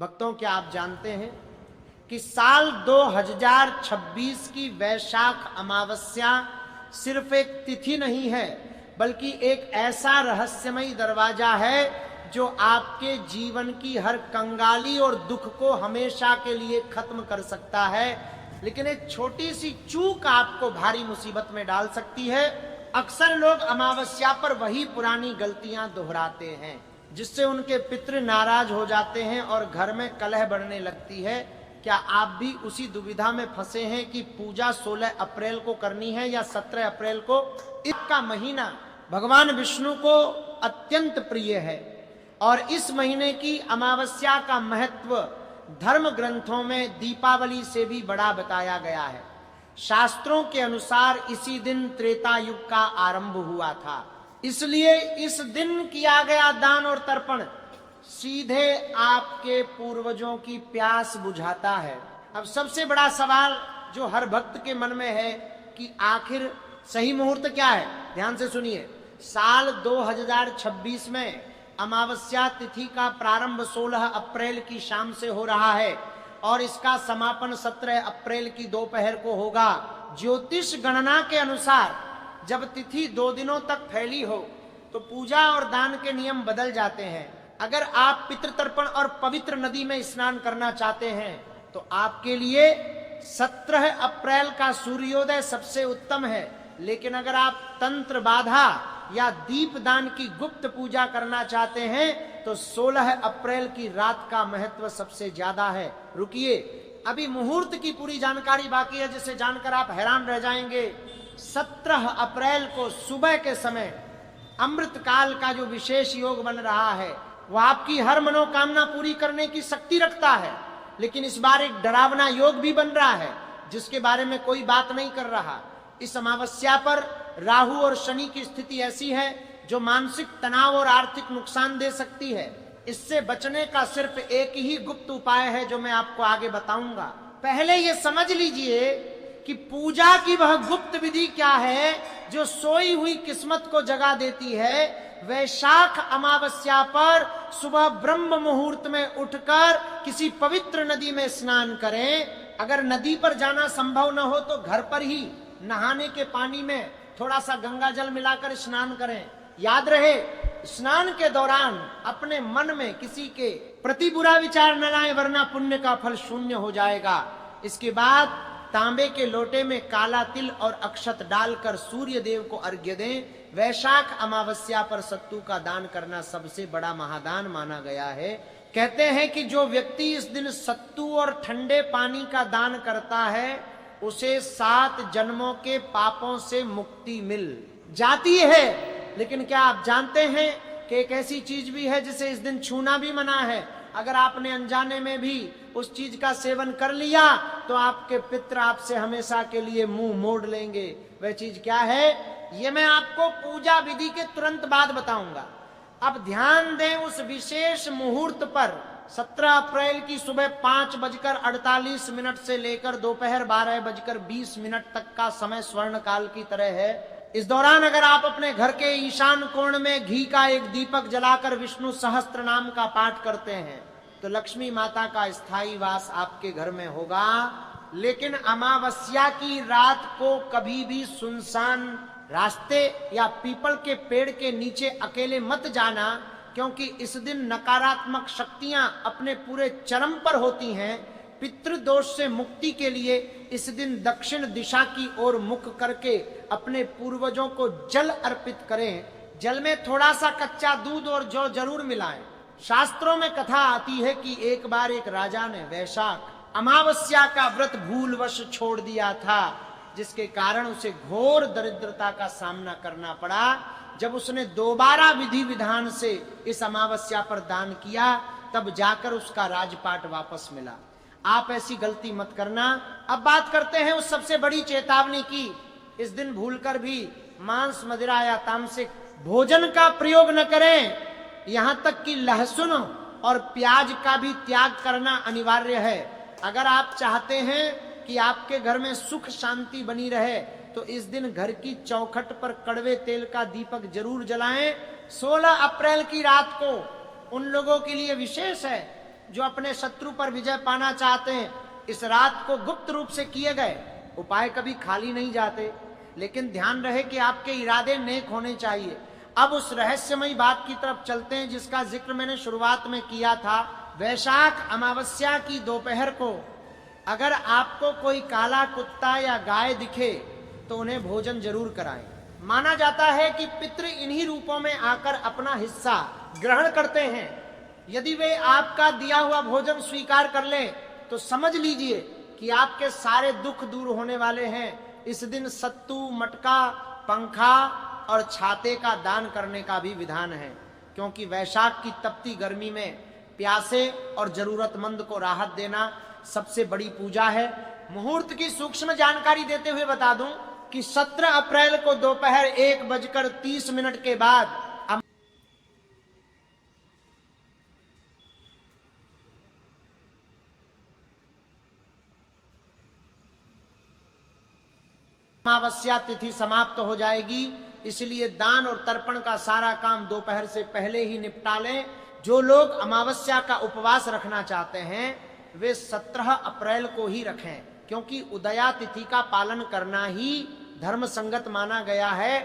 भक्तों, क्या आप जानते हैं कि साल 2026 की वैशाख अमावस्या सिर्फ एक तिथि नहीं है, बल्कि एक ऐसा रहस्यमयी दरवाजा है जो आपके जीवन की हर कंगाली और दुख को हमेशा के लिए खत्म कर सकता है। लेकिन एक छोटी सी चूक आपको भारी मुसीबत में डाल सकती है। अक्सर लोग अमावस्या पर वही पुरानी गलतियां दोहराते हैं, जिससे उनके पितृ नाराज हो जाते हैं और घर में कलह बढ़ने लगती है। क्या आप भी उसी दुविधा में फंसे हैं कि पूजा 16 अप्रैल को करनी है या 17 अप्रैल को? इसका महीना भगवान विष्णु को अत्यंत प्रिय है और इस महीने की अमावस्या का महत्व धर्म ग्रंथों में दीपावली से भी बड़ा बताया गया है। शास्त्रों के अनुसार इसी दिन त्रेता युग का आरंभ हुआ था, इसलिए इस दिन किया गया दान और तर्पण सीधे आपके पूर्वजों की प्यास बुझाता है। अब सबसे बड़ा सवाल जो हर भक्त के मन में है कि आखिर सही मुहूर्त क्या है? ध्यान से सुनिए। साल 2026 में अमावस्या तिथि का प्रारंभ 16 अप्रैल की शाम से हो रहा है और इसका समापन 17 अप्रैल की दोपहर को होगा। ज्योतिष गणना के अनुसार जब तिथि 2 दिनों तक फैली हो तो पूजा और दान के नियम बदल जाते हैं। अगर आप पितृतर्पण और पवित्र नदी में स्नान करना चाहते हैं तो आपके लिए 17 अप्रैल का सूर्योदय सबसे उत्तम है। लेकिन अगर आप तंत्र बाधा या दीपदान की गुप्त पूजा करना चाहते हैं तो 16 अप्रैल की रात का महत्व सबसे ज्यादा है। रुकिए, अभी मुहूर्त की पूरी जानकारी बाकी है, जिसे जानकर आप हैरान रह जाएंगे। 17 अप्रैल को सुबह के समय अमृत काल का जो विशेष योग बन रहा है वह आपकी हर मनोकामना पूरी करने की शक्ति रखता है। लेकिन इस बार एक डरावना योग भी बन रहा है जिसके बारे में कोई बात नहीं कर रहा। इस अमावस्या पर राहु और शनि की स्थिति ऐसी है जो मानसिक तनाव और आर्थिक नुकसान दे सकती है। इससे बचने का सिर्फ एक ही गुप्त उपाय है जो मैं आपको आगे बताऊंगा। पहले ये समझ लीजिए कि पूजा की वह गुप्त विधि क्या है जो सोई हुई किस्मत को जगा देती है। वैशाख अमावस्या पर सुबह ब्रह्म मुहूर्त में उठकर किसी पवित्र नदी में स्नान करें। अगर नदी पर जाना संभव न हो तो घर पर ही नहाने के पानी में थोड़ा सा गंगा जल मिलाकर स्नान करें। याद रहे, स्नान के दौरान अपने मन में किसी के प्रति बुरा विचार न लाएं, वरना पुण्य का फल शून्य हो जाएगा। इसके बाद तांबे के लोटे में काला तिल और अक्षत डालकर सूर्य देव को अर्घ्य दें। वैशाख अमावस्या पर सत्तू का दान करना सबसे बड़ा महादान माना गया है। कहते हैं कि जो व्यक्ति इस दिन सत्तू और ठंडे पानी का दान करता है उसे 7 जन्मों के पापों से मुक्ति मिल जाती है। लेकिन क्या आप जानते हैं कि एक ऐसी चीज भी है जिसे इस दिन छूना भी मना है। अगर आपने अनजाने में भी उस चीज का सेवन कर लिया तो आपके पितृ आपसे हमेशा के लिए मुंह मोड़ लेंगे। वह चीज क्या है, ये मैं आपको पूजा विधि के तुरंत बाद बताऊंगा। अब ध्यान दें उस विशेष मुहूर्त पर। 17 अप्रैल की सुबह 5:48 से लेकर दोपहर 12:20 तक का समय स्वर्ण काल की तरह है। इस दौरान अगर आप अपने घर के ईशान कोण में घी का एक दीपक जलाकर विष्णु सहस्त्र नाम का पाठ करते हैं तो लक्ष्मी माता का स्थायी वास आपके घर में होगा। लेकिन अमावस्या की रात को कभी भी सुनसान रास्ते या पीपल के पेड़ के नीचे अकेले मत जाना, क्योंकि इस दिन नकारात्मक शक्तियां अपने पूरे चरम पर होती हैं। पितृदोष से मुक्ति के लिए इस दिन दक्षिण दिशा की ओर मुख करके अपने पूर्वजों को जल अर्पित करें। जल में थोड़ा सा कच्चा दूध और जौ जरूर मिलाएं। शास्त्रों में कथा आती है कि एक बार एक राजा ने वैशाख अमावस्या का व्रत भूलवश छोड़ दिया था, जिसके कारण उसे घोर दरिद्रता का सामना करना पड़ा। जब उसने दोबारा विधि विधान से इस अमावस्या पर दान किया तब जाकर उसका राजपाट वापस मिला। आप ऐसी गलती मत करना। अब बात करते हैं उस सबसे बड़ी चेतावनी की। इस दिन भूलकर भी मांस, मदिरा या तामसिक भोजन का प्रयोग न करें। यहां तक कि लहसुन और प्याज का भी त्याग करना अनिवार्य है। अगर आप चाहते हैं कि आपके घर में सुख शांति बनी रहे तो इस दिन घर की चौखट पर कड़वे तेल का दीपक जरूर जलाएं। 16 अप्रैल की रात को उन लोगों के लिए विशेष है जो अपने शत्रु पर विजय पाना चाहते हैं, इस रात को गुप्त रूप से किए गए उपाय कभी खाली नहीं जाते, लेकिन ध्यान रहे कि आपके इरादे नेक होने चाहिए। अब उस रहस्यमयी बात की तरफ चलते हैं जिसका जिक्र मैंने शुरुआत में किया था। वैशाख अमावस्या की दोपहर को अगर आपको कोई काला कुत्ता या गाय दिखे तो उन्हें भोजन जरूर कराएं। माना जाता है कि पितृ इन्हीं रूपों में आकर अपना हिस्सा ग्रहण करते हैं। यदि वे आपका दिया हुआ भोजन स्वीकार कर लें तो समझ लीजिए कि आपके सारे दुख दूर होने वाले हैं। इस दिन सत्तू, मटका, पंखा और छाते का दान करने का भी विधान है, क्योंकि वैशाख की तपती गर्मी में प्यासे और जरूरतमंद को राहत देना सबसे बड़ी पूजा है। मुहूर्त की सूक्ष्म जानकारी देते हुए बता दूं कि 17 अप्रैल को दोपहर 1:30 के बाद अमावस्या तिथि समाप्त हो जाएगी। इसलिए दान और तर्पण का सारा काम दोपहर से पहले ही निपटा लें। जो लोग अमावस्या का उपवास रखना चाहते हैं वे 17 अप्रैल को ही रखें, क्योंकि उदया तिथि का पालन करना ही धर्म संगत माना गया है।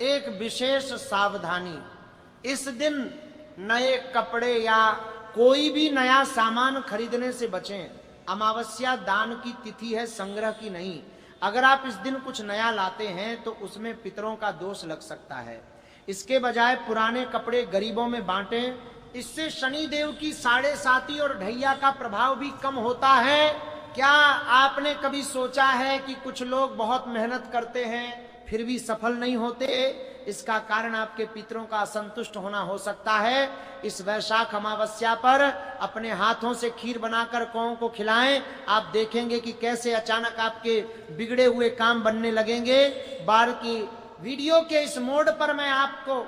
एक विशेष सावधानी, इस दिन नए कपड़े या कोई भी नया सामान खरीदने से बचें। अमावस्या दान की तिथि है, संग्रह की नहीं। अगर आप इस दिन कुछ नया लाते हैं तो उसमें पितरों का दोष लग सकता है। इसके बजाय पुराने कपड़े गरीबों में बांटें। इससे शनि देव की 7.5 और ढैया का प्रभाव भी कम होता है। क्या आपने कभी सोचा है कि कुछ लोग बहुत मेहनत करते हैं फिर भी सफल नहीं होते? इसका कारण आपके पितरों का असंतुष्ट होना हो सकता है। इस वैशाख अमावस्या पर अपने हाथों से खीर बनाकर कौओं को खिलाएं। आप देखेंगे कि कैसे अचानक आपके बिगड़े हुए काम बनने लगेंगे। बार की वीडियो के इस मोड पर मैं आपको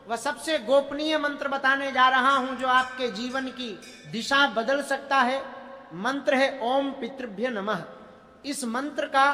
वह सबसे गोपनीय मंत्र बताने जा रहा हूं जो आपके जीवन की दिशा बदल सकता है। मंत्र है ओम पितृभ्य नमः। इस मंत्र का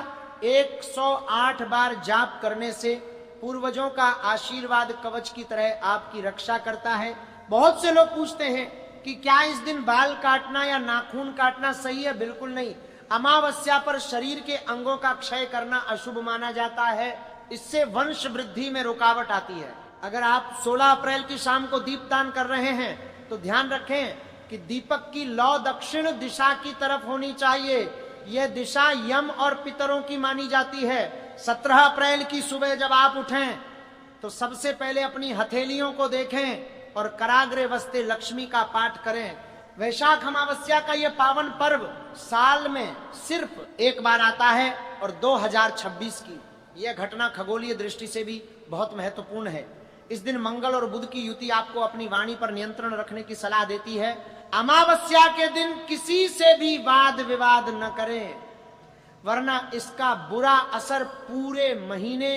108 बार जाप करने से पूर्वजों का आशीर्वाद कवच की तरह आपकी रक्षा करता है। बहुत से लोग पूछते हैं कि क्या इस दिन बाल काटना या नाखून काटना सही है? बिल्कुल नहीं। अमावस्या पर शरीर के अंगों का क्षय करना अशुभ माना जाता है। इससे वंश वृद्धि में रुकावट आती है। अगर आप 16 अप्रैल की शाम को दीपदान कर रहे हैं तो ध्यान रखें कि दीपक की लौ दक्षिण दिशा की तरफ होनी चाहिए। यह दिशा यम और पितरों की मानी जाती है। 17 अप्रैल की सुबह जब आप उठें तो सबसे पहले अपनी हथेलियों को देखें और कराग्रे वस्ते लक्ष्मी का पाठ करें। वैशाख अमावस्या का यह पावन पर्व साल में सिर्फ एक बार आता है और 2026 की यह घटना खगोलीय दृष्टि से भी बहुत महत्वपूर्ण है। इस दिन मंगल और बुध की युति आपको अपनी वाणी पर नियंत्रण रखने की सलाह देती है। अमावस्या के दिन किसी से भी वाद विवाद न करें, वरना इसका बुरा असर पूरे महीने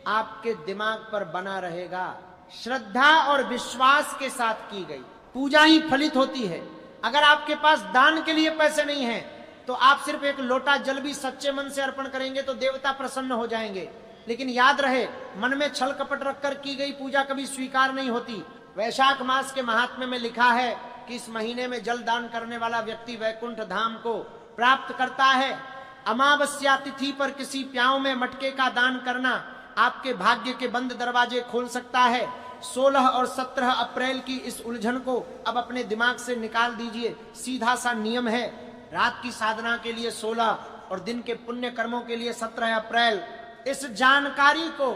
आपके दिमाग पर बना रहेगा। श्रद्धा और विश्वास के साथ की गई पूजा ही फलित होती है। अगर आपके पास दान के लिए पैसे नहीं हैं तो आप सिर्फ एक लोटा जल भी सच्चे मन से अर्पण करेंगे तो देवता प्रसन्न हो जाएंगे। लेकिन याद रहे, मन में छल कपट रखकर की गई पूजा कभी स्वीकार नहीं होती। वैशाख मास के महात्म्य में लिखा है कि इस महीने में जल दान करने वाला व्यक्ति वैकुंठ धाम को प्राप्त करता है। अमावस्या तिथि पर किसी प्याऊ में मटके का दान करना आपके भाग्य के बंद दरवाजे खोल सकता है। 16 और 17 अप्रैल की इस उलझन को अब अपने दिमाग से निकाल दीजिए। सीधा सा नियम है, रात की साधना के लिए 16 और दिन के पुण्य कर्मों के लिए 17 अप्रैल। इस जानकारी को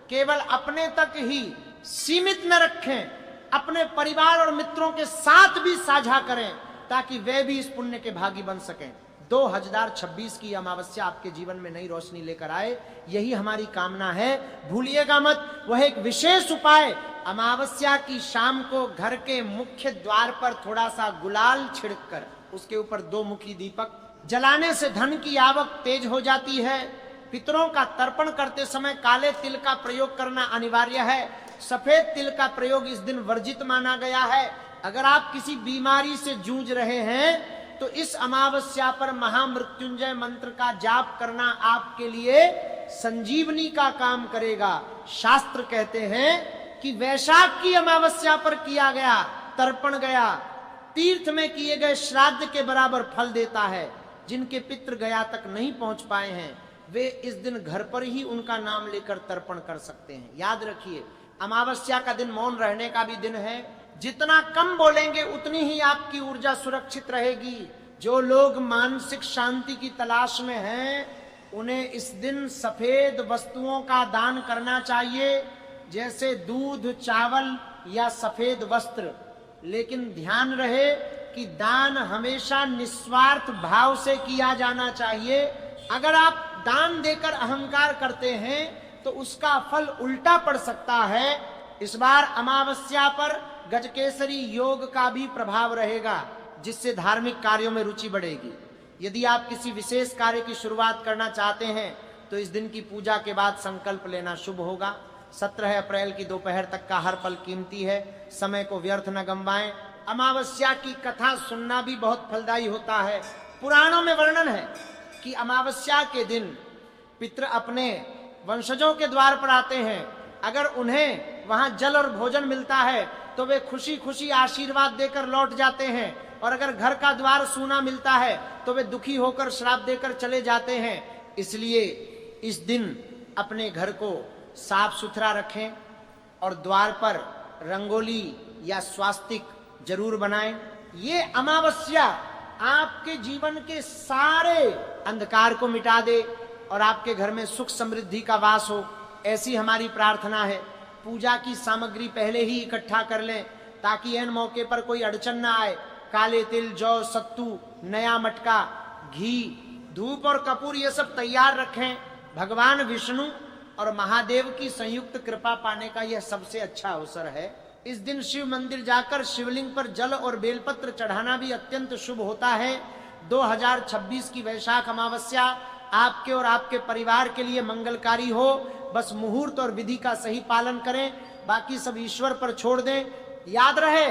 केवल अपने तक ही सीमित न रखें, अपने परिवार और मित्रों के साथ भी साझा करें ताकि वे भी इस पुण्य के भागी बन सकें। 2026 की अमावस्या आपके जीवन में नई रोशनी लेकर आए, यही हमारी कामना है। भूलिएगा मत, वह एक विशेष उपाय अमावस्या की शाम को घर के मुख्य द्वार पर थोड़ा सा गुलाल छिड़ककर उसके ऊपर 2 मुखी दीपक जलाने से धन की आवक तेज हो जाती है। पितरों का तर्पण करते समय काले तिल का प्रयोग करना अनिवार्य है। सफेद तिल का प्रयोग इस दिन वर्जित माना गया है। अगर आप किसी बीमारी से जूझ रहे हैं तो इस अमावस्या पर महामृत्युंजय मंत्र का जाप करना आपके लिए संजीवनी का काम करेगा। शास्त्र कहते हैं कि वैशाख की अमावस्या पर किया गया तर्पण गया तीर्थ में किए गए श्राद्ध के बराबर फल देता है। जिनके पितृ गया तक नहीं पहुंच पाए हैं वे इस दिन घर पर ही उनका नाम लेकर तर्पण कर सकते हैं। याद रखिए, अमावस्या का दिन मौन रहने का भी दिन है। जितना कम बोलेंगे उतनी ही आपकी ऊर्जा सुरक्षित रहेगी। जो लोग मानसिक शांति की तलाश में हैं उन्हें इस दिन सफेद वस्तुओं का दान करना चाहिए, जैसे दूध, चावल या सफेद वस्त्र। लेकिन ध्यान रहे कि दान हमेशा निस्वार्थ भाव से किया जाना चाहिए। अगर आप दान देकर अहंकार करते हैं तो उसका फल उल्टा पड़ सकता है। इस बार अमावस्या पर गजकेसरी योग का भी प्रभाव रहेगा, जिससे धार्मिक कार्यों में रुचि बढ़ेगी। यदि आप किसी विशेष कार्य की शुरुआत करना चाहते हैं तो इस दिन की पूजा के बाद संकल्प लेना शुभ होगा। 17 अप्रैल की दोपहर तक का हर पल कीमती है, समय को व्यर्थ न गंवाएं। अमावस्या की कथा सुनना भी बहुत फलदायी होता है। पुराणों में वर्णन है कि अमावस्या के दिन पितृ अपने वंशजों के द्वार पर आते हैं। अगर उन्हें वहां जल और भोजन मिलता है तो वे खुशी खुशी आशीर्वाद देकर लौट जाते हैं, और अगर घर का द्वार सूना मिलता है तो वे दुखी होकर श्राप देकर चले जाते हैं। इसलिए इस दिन अपने घर को साफ सुथरा रखें और द्वार पर रंगोली या स्वास्तिक जरूर बनाएं। ये अमावस्या आपके जीवन के सारे अंधकार को मिटा दे और आपके घर में सुख समृद्धि का वास हो, ऐसी हमारी प्रार्थना है। पूजा की सामग्री पहले ही इकट्ठा कर लें ताकि इन मौके पर कोई अड़चन ना आए। काले तिल, जौ, सत्तू, नया मटका, घी, धूप और कपूर ये सब तैयार रखें। भगवान विष्णु और महादेव की संयुक्त कृपा पाने का यह सबसे अच्छा अवसर है। इस दिन शिव मंदिर जाकर शिवलिंग पर जल और बेलपत्र चढ़ाना भी अत्यंत शुभ होता है। 2026 की वैशाख अमावस्या आपके और आपके परिवार के लिए मंगलकारी हो। बस मुहूर्त और विधि का सही पालन करें, बाकी सब ईश्वर पर छोड़ दें। याद रहे,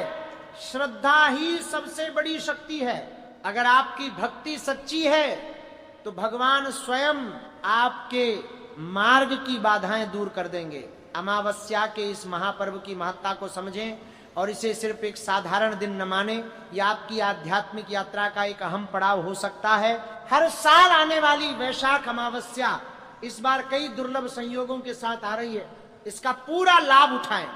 श्रद्धा ही सबसे बड़ी शक्ति है। अगर आपकी भक्ति सच्ची है तो भगवान स्वयं आपके मार्ग की बाधाएं दूर कर देंगे। अमावस्या के इस महापर्व की महत्ता को समझें और इसे सिर्फ एक साधारण दिन न माने। यह आपकी आध्यात्मिक यात्रा का एक अहम पड़ाव हो सकता है। हर साल आने वाली वैशाख अमावस्या इस बार कई दुर्लभ संयोगों के साथ आ रही है। इसका पूरा लाभ उठाएं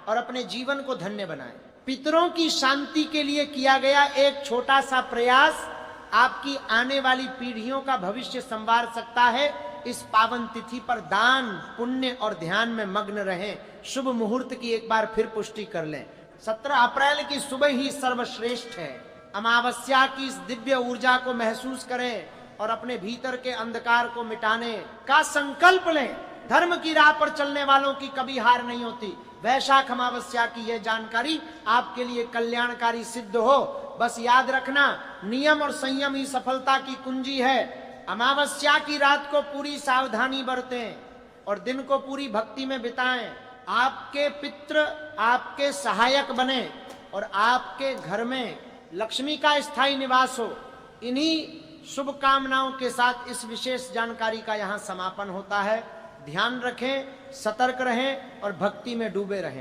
और अपने जीवन को धन्य बनाएं। पितरों की शांति के लिए किया गया एक छोटा सा प्रयास आपकी आने वाली पीढ़ियों का भविष्य संवार सकता है। इस पावन तिथि पर दान, पुण्य और ध्यान में मग्न रहें। शुभ मुहूर्त की एक बार फिर पुष्टि कर लें। 17 अप्रैल की सुबह ही सर्वश्रेष्ठ है। अमावस्या की इस दिव्य ऊर्जा को महसूस करें और अपने भीतर के अंधकार को मिटाने का संकल्प लें। धर्म की राह पर चलने वालों की कभी हार नहीं होती। वैशाख अमावस्या की यह जानकारी आपके लिए कल्याणकारी सिद्ध हो। बस याद रखना, नियम और संयम ही सफलता की कुंजी है। अमावस्या की रात को पूरी सावधानी बरतें और दिन को पूरी भक्ति में बिताएं। आपके पितृ आपके सहायक बने और आपके घर में लक्ष्मी का स्थायी निवास हो। इन्हीं शुभकामनाओं के साथ इस विशेष जानकारी का यहाँ समापन होता है। ध्यान रखें, सतर्क रहें और भक्ति में डूबे रहें।